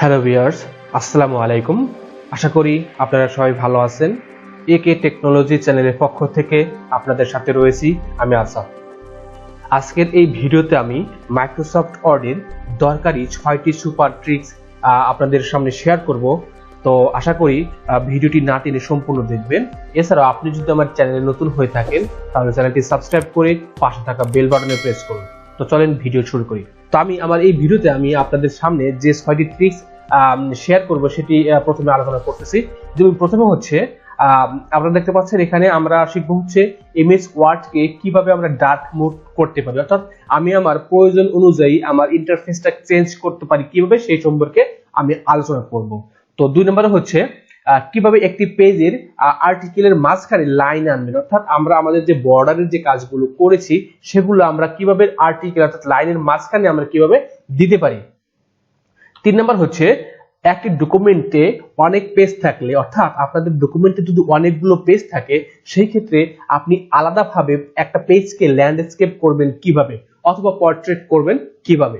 Hello viewers, আসসালামু আলাইকুম। আশা করি আপনারা সবাই ভালো আছেন। একে টেকনোলজি চ্যানেলের পক্ষ থেকে আপনাদের সাথে রয়েছি আমি আসাফ। আজকের এই ভিডিওতে আমি মাইক্রোসফট ওয়ার্ডের দরকারি 6টি সুপার ট্রিক্স আপনাদের সামনে শেয়ার করব। তো আশা করি ভিডিওটি না টেনে সম্পূর্ণ দেখবেন। এছাড়াও আপনি যদি আমার চ্যানেলে নতুন হয়ে থাকেন তাহলে চ্যানেলটি সাবস্ক্রাইব করে পাশে থাকা বেল বাটনে প্রেস করুন। তো চলেন ভিডিও শুরু করি। তো আমি আমার এই ভিডিওতে আমি আপনাদের সামনে যে 6টি ট্রিক্স শেয়ার করব সেটি প্রথমে আলোচনা করতেছি। যেমন প্রথমে হচ্ছে আপনারা দেখতে পাচ্ছেন এখানে আমরা শিখবো হচ্ছে এমএস ওয়ার্ডকে কিভাবে আমরা ডার্ক মোড করতে পারি, অর্থাৎ আমি আমার প্রয়োজন অনুযায়ী আমার ইন্টারফেসটা চেঞ্জ করতে পারি কিভাবে সেই সম্পর্কে আমি আলোচনা করব। তো 2 নম্বরে হচ্ছে কিভাবে একটি পেজের আর্টিকেলের মাঝখানে লাইন আনবেন, অর্থাৎ আমরা আমাদের যে বর্ডারের যে কাজগুলো করেছি সেগুলো আমরা কিভাবে আর্টিকেল অর্থাৎ লাইনের মাঝখানে আমরা কিভাবে দিতে পারি। 3 নম্বর হচ্ছে একটি ডকুমেন্টে অনেক পেজ থাকলে, অর্থাৎ আপনাদের ডকুমেন্টে যদি অনেকগুলো পেজ থাকে সেই ক্ষেত্রে আপনি আলাদাভাবে একটা পেজকে ল্যান্ডস্কেপ করবেন কিভাবে অথবা পোর্ট্রেট করবেন কিভাবে।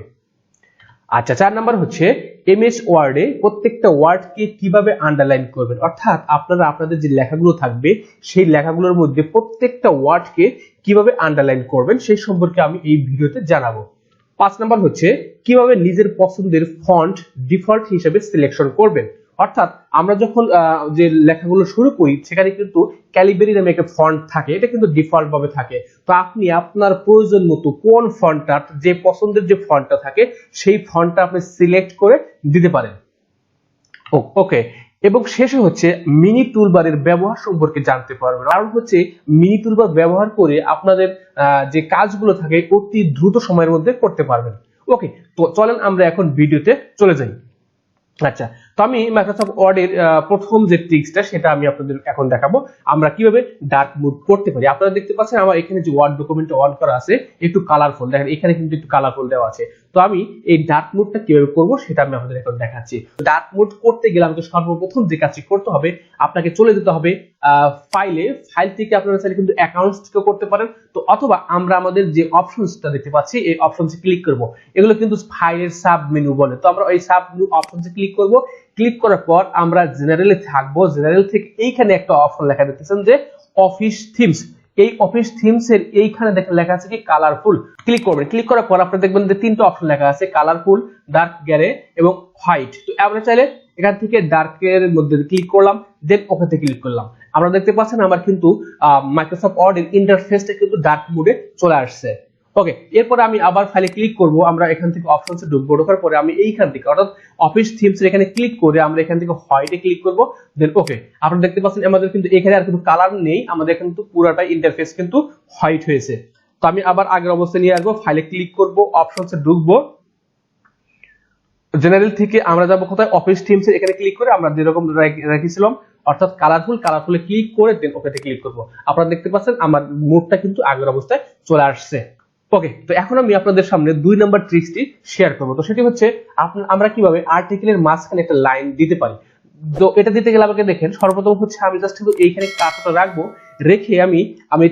আচ্ছা, 4 নাম্বার হচ্ছে এমএস ওয়ার্ডে প্রত্যেকটা ওয়ার্ডকে কিভাবে আন্ডারলাইন করবেন, অর্থাৎ আপনারা আপনাদের যে লেখাগুলো থাকবে সেই লেখাগুলোর মধ্যে প্রত্যেকটা ওয়ার্ডকে কিভাবে আন্ডারলাইন করবেন সেই সম্পর্কে আমি এই ভিডিওতে জানাবো। 5 নাম্বার হচ্ছে কিভাবে নিজের পছন্দের ফন্ট ডিফল্ট হিসেবে সিলেকশন করবেন, অর্থাৎ আমরা যখন যে লেখাগুলো শুরু করি সেখানে কিন্তু ক্যালিব্রি নামে একটা ফন্ট থাকে, এটা কিন্তু ডিফল্ট ভাবে থাকে। তো আপনি আপনার প্রয়োজন মতো কোন ফন্টটা, যে পছন্দের যে ফন্টটা থাকে সেই ফন্টটা আপনি সিলেক্ট করে দিতে পারেন। ওকে, এবং শেষে হচ্ছে মিনি টুলবারের ব্যবহার সম্পর্কে জানতে পারবেন। কারণ হচ্ছে মিনি টুলবার ব্যবহার করে আপনাদের যে কাজগুলো থাকে অতি দ্রুত সময়ের মধ্যে করতে পারবেন। ওকে, তো চলেন আমরা এখন ভিডিওতে চলে যাই। আচ্ছা, তো আমি মাইক্রোসফট ওয়ার্ডের প্রথম যে ট্রিক্সটা সেটা আমি আপনাদের এখন দেখাবো আমরা কিভাবে ডার্ক মোড করতে পারি। আপনারা দেখতে পাচ্ছেন আমার এখানে যে ওয়ার্ড ডকুমেন্ট অন করা আছে একটু কালারফুল, দেখেন এখানে কিন্তু একটু কালারফুল দেওয়া আছে। তো আমি এই ডার্ক মোডটা কিভাবে করব সেটা আমি আপনাদের এখন দেখাচ্ছি। ডার্ক মোড করতে গেলে আমাকে সর্বপ্রথম যে কাজটি করতে হবে, আপনাকে চলে যেতে হবে ফাইল থেকে আপনারা চাইলে কিন্তু অ্যাকাউন্টস থেকে করতে পারেন। তো অথবা আমরা আমাদের যে অপশনসটা দেখতে পাচ্ছি এই অপশনসে ক্লিক করব। এগুলো কিন্তু ফাইলের সাব মেনু বলে, তো আমরা এই সাব মেনু অপশনসে ক্লিক করব। ক্লিক করার পর আমরা জেনারেলে থাকবো। জেনারেল থেকে এইখানে একটা অপশন লেখা দেখতেছেন যে অফিস থিমস। এই অফিস থিমস এর এইখানে দেখেন লেখা আছে কি কালারফুল। ক্লিক করবেন। ক্লিক করার পর আপনারা দেখবেন যে 3টা অপশন লেখা আছে কালারফুল, ডার্ক গ্রে এবং হোয়াইট। তো আমরা চাইলে এখান থেকে ডার্কের মধ্যে ক্লিক করলাম, দেন ওকেতে ক্লিক করলাম। আমরা দেখতে পাচ্ছেন আমার কিন্তু মাইক্রোসফট ওয়ার্ডের ইন্টারফেসটা কিন্তু ডার্ক মোডে চলে আসছে। ওকে, এরপর আমি আবার ফাইলে ক্লিক করব। আমরা এখান থেকে অপশনসে ঢুকবো। ঢোকার পরে আমি এইখান থেকে অর্থাৎ অফিস থিমস এখানে ক্লিক করে আমরা এখান থেকে হোয়াইটে ক্লিক করব, দেন ওকে। আপনারা দেখতে পাচ্ছেন আমাদের কিন্তু এখানে আর কিন্তু কালার নেই, আমাদের কিন্তু পুরোটা ইন্টারফেস কিন্তু হোয়াইট হয়েছে। তো আমি আবার আগের অবস্থায় নিয়ে আসবো। ফাইলে ক্লিক করব, অপশনসে ঢুকবো। জেনারেল থেকে আমরা যাবো কোথায়, অফিস থিমস এখানে ক্লিক করে আমরা যেরকম রেখেছিলাম অর্থাৎ কালারফুলে ক্লিক করে দেন ওকেতে ক্লিক করব। আপনারা দেখতে পাচ্ছেন আমার মোডটা কিন্তু আগের অবস্থায় চলে আসছে। ওকে, তো এখন আমি আপনাদের সামনে 2 নাম্বার ট্রিক্সটি শেয়ার করব। তো সেটি হচ্ছে আমরা কিভাবে আর্টিকেলের মাঝখানে একটা লাইন দিতে পারি। তো এটা দিতে গেলে আমাকে দেখেন সর্বপ্রথম হচ্ছে আমি জাস্ট কিন্তু এইখানে কার্সরটা রাখবো, রেখে আমি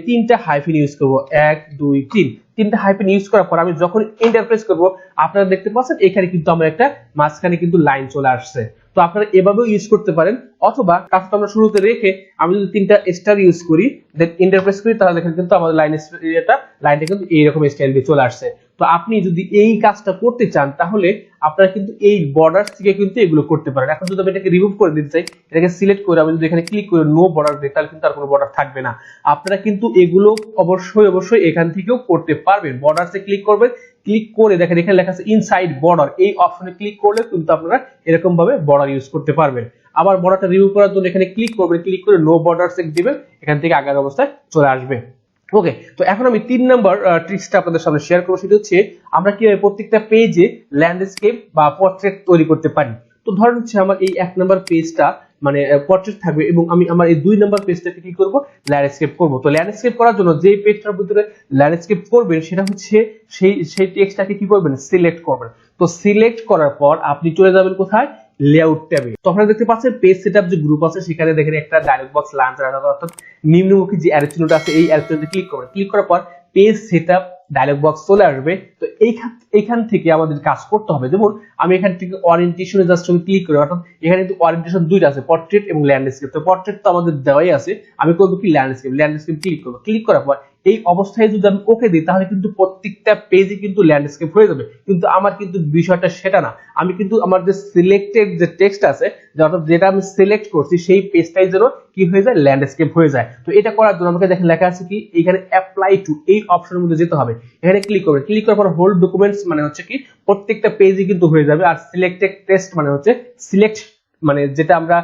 3টা হাইফেন ইউজ করব। 1 2 3 3টা হাইফেন ইউজ করার পর আমি যখন এন্টার প্রেস করব আপনারা দেখতে পাচ্ছেন এখানে কিন্তু আমার একটা মাঝখানে কিন্তু লাইন চলে আসছে। তো আপনারা এভাবেও ইউজ করতে পারেন, অথবা কাজটা আমরা শুরুতে রেখে আমি যদি 3টা স্টার ইউজ করি দেন এন্টার প্রেস করি তাহলে দেখেন কিন্তু আমাদের লাইনটা কিন্তু এইরকম স্টাইল দিয়ে চলে আসছে। তো আপনি যদি এই কাজটা করতে চান তাহলে আপনারা কিন্তু এই বর্ডার থেকে কিন্তু এগুলো করতে পারেন। এখন যদি আমি এটাকে রিমুভ করে দিতে চাই, এটাকে সিলেক্ট করে আমি যদি এখানে ক্লিক করি নো বর্ডার দিই তাহলে কিন্তু আর কোনো বর্ডার থাকবে না। আপনারা কিন্তু এগুলো অবশ্যই এখান থেকেও করতে পারবেন। বর্ডারসে ক্লিক করবেন, ক্লিক করে দেখেন এখানে লেখা আছে ইনসাইড বর্ডার, এই অপশনে ক্লিক করলে কিন্তু আপনারা এরকম ভাবে বর্ডার ইউজ করতে পারবেন। আবার বর্ডারটা রিমুভ করার জন্য এখানে ক্লিক করবেন, ক্লিক করে নো বর্ডার সেক দিবেন, এখান থেকে আগের অবস্থায় চলে আসবে। ওকে, তো এখন আমি 3 নাম্বার ট্রিক্সটা আপনাদের সামনে শেয়ার করব। সেটা হচ্ছে আমরা কিভাবে প্রত্যেকটা পেজে ল্যান্ডস্কেপ বা পোর্ট্রেট তৈরি করতে পারি। তো ধরেন হচ্ছে আমার এই 1 নাম্বার পেজটা মানে পোর্ট্রেট থাকবে এবং আমি আমার এই 2 নাম্বার পেজটাকে কি করব, ল্যান্ডস্কেপ করব। তো ল্যান্ডস্কেপ করার জন্য যে পেজটার ভিতরে ল্যান্ডস্কেপ করবেন সেটা হচ্ছে সেই টেক্সটটাকে কি করবেন, সিলেক্ট করবেন। তো সিলেক্ট করার পর আপনি চলে যাবেন কোথায়, লেআউট ট্যাবে। তো আপনারা দেখতে পাচ্ছেন পেজ সেটআপ যে গ্রুপ আছে সেখানে দেখেন একটা ডায়লগ বক্স লঞ্চ করা আছে, অর্থাৎ নিম্নমুখী যে অ্যারো চিহ্নটা আছে এই অ্যারো চিহ্নতে ক্লিক করবেন। ক্লিক করার পর পেজ সেটআপ ডায়লগ বক্স চলে আসবে। তো এইখান থেকে আমাদের কাজ করতে হবে। যেমন আমি এখান থেকে ওরিয়েন্টেশনে জাস্ট আমি ক্লিক করি, অর্থাৎ এখানে কিন্তু ওরিয়েন্টেশন দুইটা আছে, পোর্ট্রেট এবং ল্যান্ডস্কেপ। তো পোর্ট্রেট তো আমাদের দেওয়াই আছে, আমি করব কি ল্যান্ডস্কেপ ক্লিক করব। ক্লিক করার পর এই অবস্থায় যদি আমি ওকে দিই তাহলে কিন্তু প্রত্যেকটা পেজে কিন্তু ল্যান্ডস্কেপ হয়ে যাবে। কিন্তু আমার কিন্তু বিষয়টা সেটা না, আমি কিন্তু আমার যে সিলেক্টেড যে টেক্সট আছে, অর্থাৎ যেটা আমি সিলেক্ট করছি সেই পেজটাই যেন কি হয়ে যায়, ল্যান্ডস্কেপ হয়ে যায়। তো এটা করার জন্য আমাকে দেখেন লেখা আছে কি, এখানে অ্যাপ্লাই টু এই অপশনের মধ্যে যেতে হবে। এখানে ক্লিক করবেন, ক্লিক করার পর হোল ডকুমেন্টস মানে হচ্ছে কি প্রত্যেকটা পেজই কিন্তু হয়ে যাবে। আর সিলেক্টেড টেক্সট মানে হচ্ছে সিলেক্ট মানে যেটা আমরা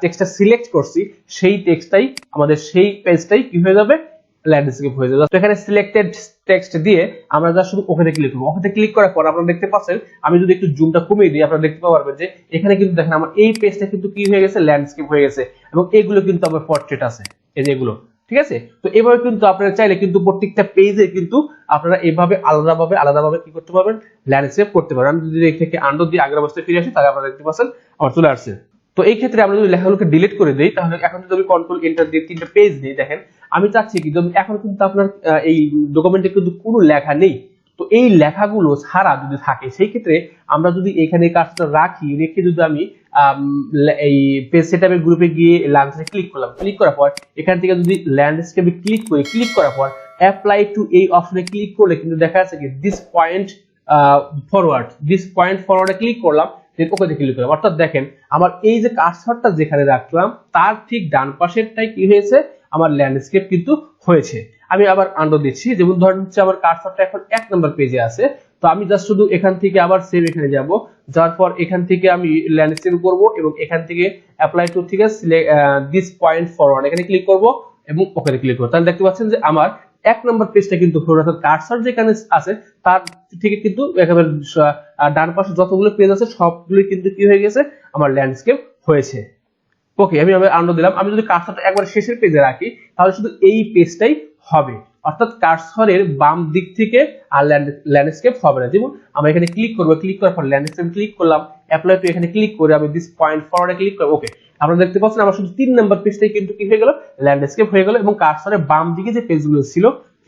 টেক্সটটা সিলেক্ট করছি সেই টেক্সটটাই আমাদের সেই পেজটাই কি হয়ে যাবে, ল্যান্ডস্কেপ হয়ে যাবে। তো এখানে সিলেক্টেড টেক্সট দিয়ে আমরা যা শুধু ওকেতে ক্লিক করব। ওকেতে ক্লিক করার পর আপনারা দেখতে পাচ্ছেন, আমি যদি একটু জুমটা কমিয়ে দিই আপনারা দেখতে পারবেন যে এখানে কিন্তু দেখেন আমার এই পেজটা কিন্তু কি হয়ে গেছে, ল্যান্ডস্কেপ হয়ে গেছে। এবং এগুলো কিন্তু আমার পোর্ট্রেট আছে, এই যে এগুলো, ঠিক আছে। তো এভাবে কিন্তু আপনারা চাইলে কিন্তু প্রত্যেকটা পেজে কিন্তু আপনারা এভাবে আলাদাভাবে কি করতে পারবেন, ল্যান্ডস্কেপ করতে পারবেন। আমি যদি এখান থেকে আন্ডার দিয়ে আগের অবস্থায় ফিরে আসি তাহলে আপনারা দেখতে পাচ্ছেন আমার চলে আসছে। তো এই ক্ষেত্রে আমরা যদি লেখাগুলোকে ডিলিট করে দেই তাহলে এখন যদি আমি কন্ট্রোল এন্টার দিয়ে তিনটা পেজ দিই, দেখেন আমি চাচ্ছি কি এখন কিন্তু আপনার এই ডকুমেন্টে কিন্তু কোনো লেখা নেই। তো এই লেখাগুলো ছাড়া যদি থাকে সেই ক্ষেত্রে আমরা যদি এখানে কাজটা রাখি, রেখে যদি আমি এই পেজ সেটআপের গ্রুপে গিয়ে ল্যান্ডস্কেপে ক্লিক করলাম, ক্লিক করার পর এখান থেকে যদি ল্যান্ডস্কেপে ক্লিক করি, ক্লিক করার পর অ্যাপ্লাই টু এই অপশনে ক্লিক করলে কিন্তু দেখা যাচ্ছে কি দিস পয়েন্ট ফরওয়ার্ডে ক্লিক করলাম, ওকে ক্লিক করলাম। অর্থাৎ দেখেন আমার এই যে কার্সরটা যেখানে রাখলাম তার ঠিক ডান পাশেরটাই কি হয়েছে, আমার ল্যান্ডস্কেপ কিন্তু হয়েছে। আমি আবার আন্ডু দিচ্ছি, যেমন ধরেন হচ্ছে আমার কার্সরটা এখন 1 নম্বর পেজে আছে। তো আমি জাস্ট শুধু এখান থেকে আবার সেভ এখানে যাব, যাওয়ার পর এখান থেকে আমি ল্যান্ডস্কেপ করব এবং এখান থেকে অ্যাপ্লাই টু থেকে দিস পয়েন্ট ফরওয়ার্ড এখানে ক্লিক করব এবং ওকে ক্লিক করব। তাহলে দেখতে পাচ্ছেন যে আমার 1 নম্বর পেজটা কিন্তু হলো, অর্থাৎ কার্সর যেখানে আছে তার থেকে কিন্তু একেবারে ডান পাশে যতগুলো পেজ আছে সবগুলো কিন্তু কি হয়ে গেছে, আমার ল্যান্ডস্কেপ হয়েছে। ওকে, আমি আন্ডু দিলাম। আমি যদি কার্সরটা একবার শেষের পেজে রাখি তাহলে শুধু এই পেজটাই হবে, অর্থাৎ কার্সরের বাম দিক থেকে আর ল্যান্ডস্কেপ হবে না। যেমন আমরা এখানে ক্লিক করব, ক্লিক করার পর ল্যান্ডস্কেপ ক্লিক করলাম, অ্যাপ্লাই টু এখানে ক্লিক করে আমি দিস পয়েন্ট ফরওয়ার্ডে ক্লিক করব। ওকে, আপনারা দেখতে পাচ্ছেন আমার শুধু 3 নম্বর পেজটাই কিন্তু কি হয়ে গেল, ল্যান্ডস্কেপ হয়ে গেল। এবং কার্সরের বাম দিকে যে পেজগুলো ছিল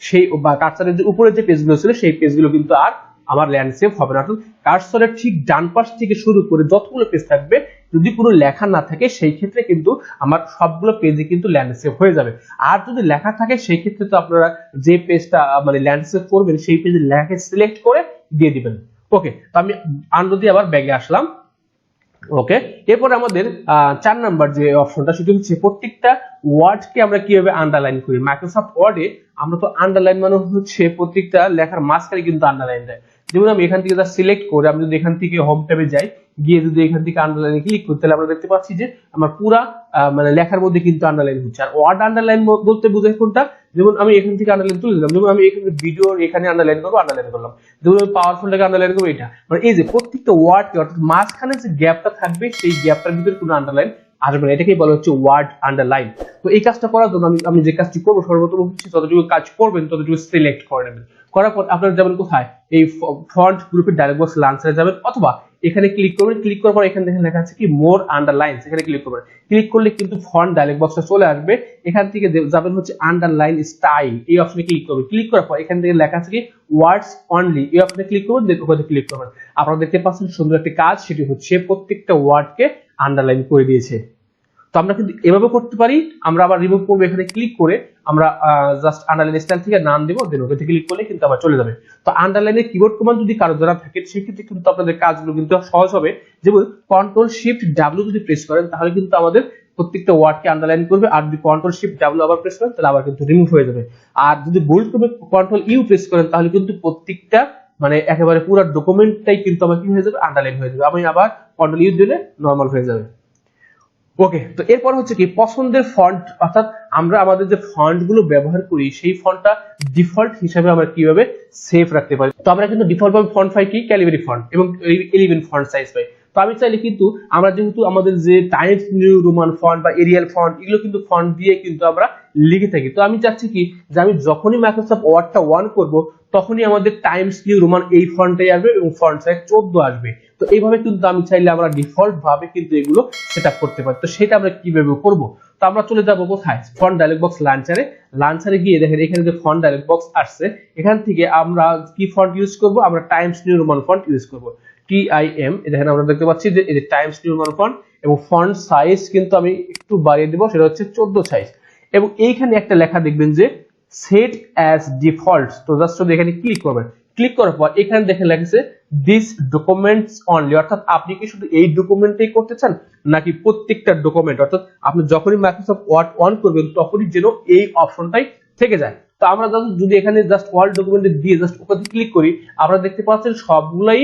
সেই বা কার্সরের যে উপরে যে পেজগুলো ছিল সেই পেজগুলো কিন্তু আর আমার ল্যান্ডস্কেপ হবে না। অর্থাৎ কার্সরের ঠিক ডান পাশ থেকে শুরু করে যতগুলো পেজ থাকবে যদি কোনো লেখা না থাকে সেই ক্ষেত্রে কিন্তু আমার সবগুলো পেজে কিন্তু ল্যান্ডস্কেপ হয়ে যাবে। আর যদি লেখা থাকে সেই ক্ষেত্রে তো আপনারা যে পেজটা মানে ল্যান্ডস্কেপ করবেন সেই পেজে লেখা সিলেক্ট করে দিয়ে দিবেন। ওকে, তো আমি আন্ডু দিয়ে আবার ব্যাগে আসলাম। ওকে, এরপর আমাদের 4 নাম্বার যে অপশনটা সেটা হচ্ছে প্রত্যেকটা ওয়ার্ডকে আমরা কিভাবে আন্ডারলাইন করি। মাইক্রোসফট ওয়ার্ডে আমরা তো আন্ডারলাইন মানে হচ্ছে প্রত্যেকটা লেখার মাঝখানে কিন্তু আন্ডারলাইন দেয়। যেমন আমি এখান থেকে জাস্ট সিলেক্ট করে আমি যদি এখান থেকে হোম ট্যাবে যাই, গিয়ে যদি এখান থেকে আন্ডারলাইনে ক্লিক করি তাহলে আমরা দেখতে পাচ্ছি যে আমার পুরা মানে লেখার মধ্যে কিন্তু আন্ডারলাইন হচ্ছে। আর ওয়ার্ড আন্ডারলাইন বলতে বোঝায় কোনটা, যেমন আমি এখান থেকে আন্ডারলাইন তুলে দিলাম, যেমন আমি এখানে ভিডিও এখানে আন্ডারলাইন করবো, আন্ডারলাইন করলাম, যেমন আমি পাওয়ারফুলটাকে আন্ডারলাইন করবো। এটা মানে এই যে প্রত্যেকটা ওয়ার্ডকে অর্থাৎ মাঝখানে যে গ্যাপটা থাকবে সেই গ্যাপটার ভিতরে কোনো আন্ডারলাইন আসবে না, এটাকেই বলা হচ্ছে ওয়ার্ড আন্ডারলাইন। তো এই কাজটা করার জন্য আমি যে কাজটি করবো সর্বপ্রথম হচ্ছে যতটুকু কাজ করবেন ততটুকু সিলেক্ট করে নেবেন। করার পর আপনারা যাবেন কোথায়, এই ফন্ট গ্রুপের ডায়লগ বক্স লাঞ্চারে যাবেন, অথবা এখানে ক্লিক করবেন। ক্লিক করার পর এখানে দেখেন লেখা আছে কি মোর আন্ডারলাইনস, এখানে ক্লিক করবেন। ক্লিক করলে কিন্তু ফন্ট ডায়লগ বক্সটা চলে আসবে। এখান থেকে যাবেন হচ্ছে আন্ডারলাইন স্টাইল, এই অপশনে ক্লিক করবেন। ক্লিক করার পর এখান থেকে লেখা আছে কি ওয়ার্ডস অনলি, এই অপশনে ক্লিক করবেন, দেন ওখানে ক্লিক করবেন। আপনারা দেখতে পাচ্ছেন সুন্দর একটি কাজ, সেটি হচ্ছে প্রত্যেকটা ওয়ার্ডকে আন্ডারলাইন করে দিয়েছে। তো আমরা কিন্তু এভাবে করতে পারি। আমরা আবার রিমুভ করবো, এখানে ক্লিক করে আমরা জাস্ট আন্ডারলাইন স্টাইল থেকে নাম দেবো, দেন ওকে ক্লিক করলে কিন্তু আবার চলে যাবে। তো আন্ডারলাইনের কিবোর্ড কমান্ড যদি কারো জানা থাকে সেক্ষেত্রে কিন্তু আপনাদের কাজগুলো কিন্তু সহজ হবে। যেমন কন্ট্রোল শিফট ডাব্লিউ যদি প্রেস করেন তাহলে কিন্তু আমাদের প্রত্যেকটা ওয়ার্ডকে আন্ডারলাইন করবে, আর যদি কন্ট্রোল শিফট ডাব্লিউ আবার প্রেস করেন তাহলে আবার কিন্তু রিমুভ হয়ে যাবে। আর যদি বোল্ড করবে কন্ট্রোল ইউ প্রেস করেন তাহলে কিন্তু প্রত্যেকটা মানে একেবারে পুরো ডকুমেন্টটাই কিন্তু আমার কি হয়ে যাবে, আন্ডারলাইন হয়ে যাবে। আমি আবার কন্ট্রোল ইউ দিলে নরমাল হয়ে যাবে। ওকে, তো এরপর হচ্ছে কি পছন্দের ফন্ট, অর্থাৎ আমরা আমাদের যে ফন্ট গুলো ব্যবহার করি সেই ফন্টটা ডিফল্ট হিসেবে আমরা কিভাবে সেভ রাখতে পারি। তো আমরা কিন্তু ডিফল্ট ভাবে ফন্ট পাই কি ক্যালিব্রি ফন্ট এবং 11 ফন্ট সাইজ পাই। তো আমি চাইলে কিন্তু আমরা যেহেতু আমাদের যে টাইমস নিউ রোমান ফন্ট বা এরিয়াল ফন্ট এগুলো কিন্তু ফন্ট দিয়ে কিন্তু আমরা লিখে থাকি। তো আমি চাচ্ছি কি যে আমি যখনই মাইক্রোসফট ওয়ার্ডটা অন করব তখনই আমাদের টাইমস নিউ রোমান এই ফন্টে আসবে এবং ফন্ট সাইজ 14 আসবে। তো এইভাবে কিন্তু আমি চাইলে আমরা ডিফল্ট ভাবে কিন্তু এগুলো সেটআপ করতে পারি। তো সেটা আমরা কিভাবে করব? তো আমরা চলে যাব কোথায়, ফন্ট ডায়লগ বক্স লাঞ্চারে গিয়ে দেখেন এখানে যে ফন্ট ডায়লগ বক্স আসছে এখান থেকে আমরা কি ফন্ট ইউজ করব, আমরা Times new Roman font use করব, TIM। দেখেন আমরা দেখতে পাচ্ছি যে এই যে টাইমস নিউ রোমান ফন্ট এবং ফন্ট সাইজ কিন্তু আমি একটু বাড়িয়ে দেব, সেটা হচ্ছে 14 সাইজ। এবং এইখানে একটা লেখা দেখবেন যে সেট অ্যাজ ডিফল্ট। তো জাস্ট এখানে ক্লিক করবেন, ক্লিক করার পর এখানে দেখেন লেখা দিস ডকুমেন্টস অনলি, অর্থাৎ আপনি কি শুধু এই ডকুমেন্টেই করতে চান নাকি প্রত্যেকটা ডকুমেন্ট, অর্থাৎ আপনি যখনই মাইক্রোসফট ওয়ার্ড অন করবেন তখনই যেন এই অপশনটাই থেকে যায়। তো আমরা যদি এখানে জাস্ট অল ডকুমেন্টে দিয়ে জাস্ট ওকে ক্লিক করি আমরা দেখতে পাচ্ছেন সবগুলাই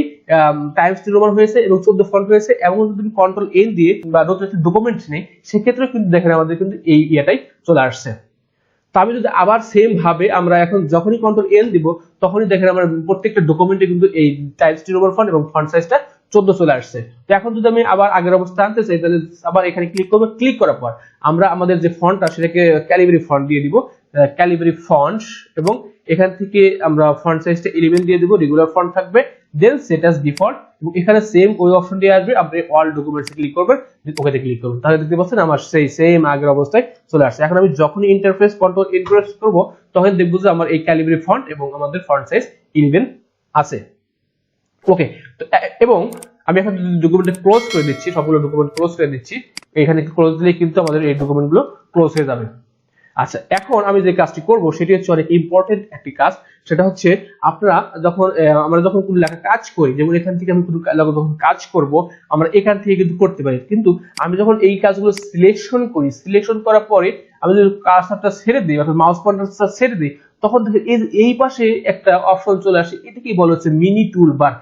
টাইমস নিউ রোমান হয়েছে এবং 14 ফন্ট হয়েছে। এবং যদি কন্ট্রোল এন দিয়ে বা নতুন একটা ডকুমেন্ট নেই সেক্ষেত্রে কিন্তু দেখেন আমাদের কিন্তু এই ইয়াটাই চলে আসছে। তো আমি যদি আবার সেম ভাবে আমরা এখন যখনই কন্ট্রোল এল দিব তখনই দেখেন আমরা প্রত্যেকটা ডকুমেন্টে কিন্তু এই টাইপস নিউ রোমান ফন্ট এবং ফন্ট সাইজটা 14 চলে আসছে। তো এখন যদি আমি আবার আগের অবস্থা আনতে চাই তাহলে আবার এখানে ক্লিক করব, ক্লিক করার পর আমরা আমাদের যে ফন্টটা সেটাকে ক্যালিব্রি ফন্ট দিয়ে দিব, ক্যালিব্রি ফন্ট, এবং এখান থেকে আমরা ফন্ট সাইজটা 11 দিয়ে দিব, রেগুলার ফন্ট থাকবে, দেন সেট অ্যাজ ডিফল্ট। এবং এখানে সেম ওই অপশনটি আসবে, আপনি অল ডকুমেন্টসে ক্লিক করবেন, ওকেতে ক্লিক করবেন, তাহলে দেখতে পাচ্ছেন আমার সেই সেম আগের অবস্থায় চলে আসছে। এখন আমি যখনই ইন্টারফেস কন্ট্রোল ইন্টারফেস করব তখন দেখব যে আমার এই ক্যালিব্রি ফন্ট এবং আমাদের ফন্ট সাইজ 11 আছে। ওকে, তো এবং আমি এখন ডকুমেন্টে ক্লোজ করে দিচ্ছি, সবগুলো ডকুমেন্ট ক্লোজ করে দিচ্ছি, এখানে ক্লোজ দিলে কিন্তু আমাদের এই ডকুমেন্টগুলো ক্লোজ হয়ে যাবে। আচ্ছা, এখন আমি যে কাজটি করব সেটি হচ্ছে অনেক ইম্পর্টেন্ট একটি কাজ, সেটা হচ্ছে আপনারা যখন আমরা যখন কোনো লেখা কাজ করি, যেমন এখান থেকে আমি কোনো যখন কাজ করব আমরা এখান থেকে কিন্তু করতে পারি, কিন্তু আমি যখন এই কাজগুলো সিলেকশন করি, সিলেকশন করার পরে আমি যদি কার্সারটা ছেড়ে দিই অর্থাৎ মাউস পয়েন্টারটা ছেড়ে দিই তখন এই পাশে একটা অপশন চলে আসে, এটাকেই বলা হচ্ছে মিনি টুলবার।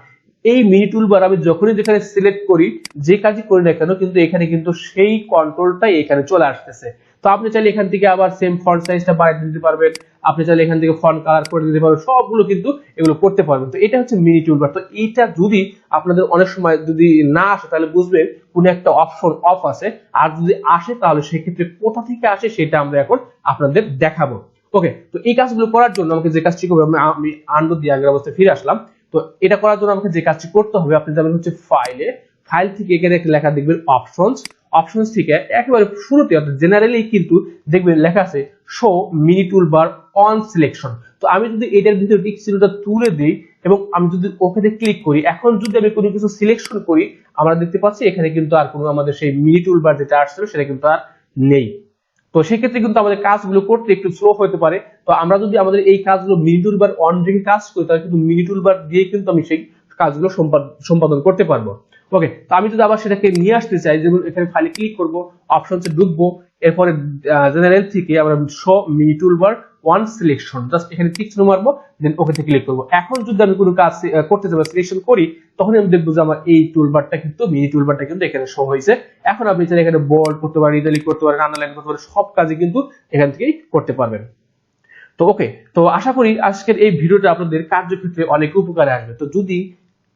এই মিনি টুলবার আমি যখনই যেখানে সিলেক্ট করি যে কাজই করি না কেন কিন্তু এখানে কিন্তু সেই কন্ট্রোলটাই এখানে চলে আসতেছে। তো আপনি চাইলে এখান থেকে আবার সেম ফন্ট সাইজটা বাড়িয়ে দিতে পারবেন, আপনি চাইলে এখান থেকে ফন্ট কালার করে দিতে পারবেন, সবগুলো কিন্তু এগুলো করতে পারবেন। তো এটা হচ্ছে মিনি টুলবার। তো এইটা যদি আপনাদের অনেক সময় যদি না আসে তাহলে বুঝবেন কোনো একটা অপশন অফ আছে, আর যদি আসে তাহলে সেক্ষেত্রে কোথা থেকে আসে সেটা আমরা এখন আপনাদের দেখাবো। ওকে, তো এই কাজগুলো করার জন্য আমাকে যে কাজটি করবো, আমি আন্ডু দিয়ে আগের অবস্থায় ফিরে আসলাম। তো এটা করার জন্য আমাকে যে কাজটি করতে হবে, আপনি যাবেন হচ্ছে ফাইল থেকে এখানে লেখা দেখবেন অপশনস থেকে একেবারে শুরুতে অর্থাৎ জেনারেলি কিন্তু দেখবেন লেখা আছে show mini toolbar on selection. তো আমি যদি এটার ভিতরে টিক চিহ্নটা তুলে দিই এবং আমি যদি ওকেতে ক্লিক করি, এখন যদি আমি কোনো কিছু সিলেকশন করি আমরা দেখতে পাচ্ছি এখানে কিন্তু আর কোনো আমাদের সেই মিনি টুলবার যেটা আসছিল সেটা কিন্তু আর নেই। তো সেক্ষেত্রে কিন্তু আমাদের কাজগুলো করতে একটু স্লো হতে পারে। তো আমরা যদি আমাদের এই কাজগুলো মিনি টুলবার অন রেখে কাজ করি তাহলে কিন্তু মিনি টুলবার দিয়ে কিন্তু আমি সেই কাজগুলো সম্পাদন করতে পারবো। ওকে, তো আমি যদি আবার সেটাকে নিয়ে আসতে চাই, যেমন এখানে ফাইলে ক্লিক করব, অপশনসে ঢুকবো, এরপরে জেনারেল থেকে আমরা show mini toolbar one selection, just এখানে টিক চিহ্ন মারবো, দেন ওকেতে ক্লিক করব। এখন যদি আমি কোনো কাজ করতে যাবো সিলেকশন করি তখন আমি দেখবো যে আমার এই টুলবারটা কিন্তু মিনি টুলবারটা কিন্তু এখানে শো হয়েছে। এখন আপনি চাইলে এখানে বোল্ড করতে পারেন, ইটালিক করতে পারেন, আন্ডারলাইন করতে পারেন, সব কাজই কিন্তু এখান থেকেই করতে পারবেন। তো ওকে, তো আশা করি আজকের এই ভিডিওটা আপনাদের কার্যক্ষেত্রে অনেক উপকারে আসবে। তো যদি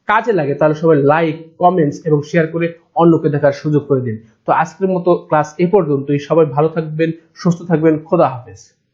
কাজে লাগে তাহলে সবাই লাইক, কমেন্টস এবং শেয়ার করে অন্যকে দেখার সুযোগ করে দিন। তো আজকের মতো ক্লাস এ পর্যন্তই। সবাই ভালো থাকবেন, সুস্থ থাকবেন, খোদা হাফেজ।